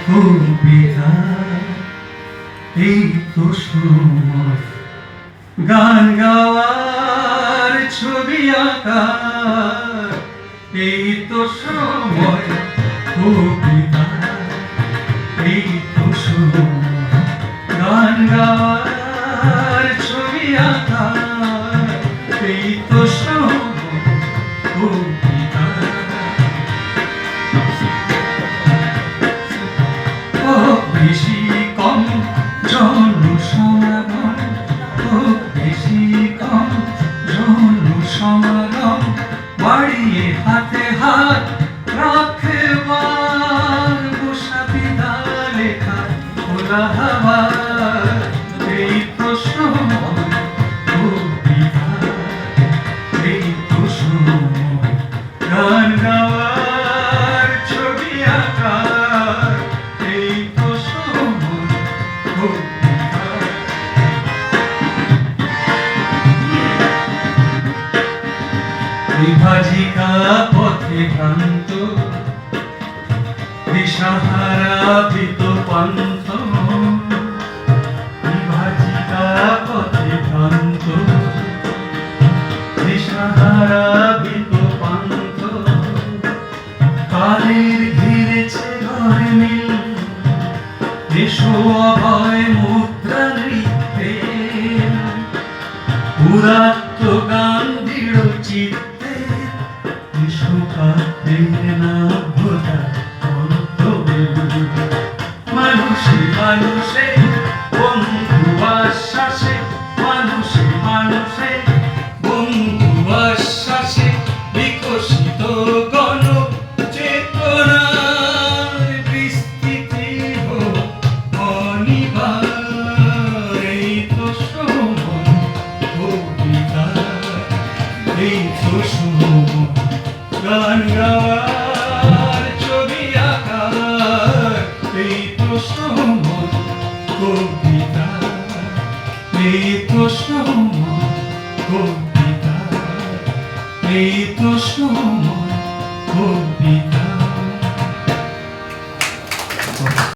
কবিতা এই তো সময় গান গাওয়ার ছবি আঁকার এই তো সময় কবিতা এই তো সময় গান গাওয়ার ছবি আঁকার এই তো সময় কবিতা বেশি কম জনসমাগম বেশি কম জনসমাগম বাড়িয়ে হাতে হাত রাখবার বসা পিতা লেখা খোলা হাওয়া এই তো সময় কবিতা এই তো সময় গান গাওয়ার ছবি আঁকার এই তো সময় কবিতা বিভাজিকা পথে ভ্রান্ত দিশাহারা ভীত পান্থ বিভাজিকা পথে ভ্রান্ত দিশাহারা ভীত পান্থ কালের ঘিরেছে ঘরে নীল এসো অভয় মুদ্রা নৃত্যে উদাত্ত গান দৃঢ় চিত্তে এসো কাঁদতে নাভ্যতা মানুষে মানুষে বন্ধু আশ্বাসে মানুষে মানুষে বন্ধু আশ্বাসে বিকশিত গণ চেতনার বিস্তৃতি হোক অনিবার এই তো সময় কবিতা এই তো সময় গান গাওয়ার ছবি আঁকার এই তো সময় কবিতা এই তো সময় কবিতা এই তো সময় কবিতা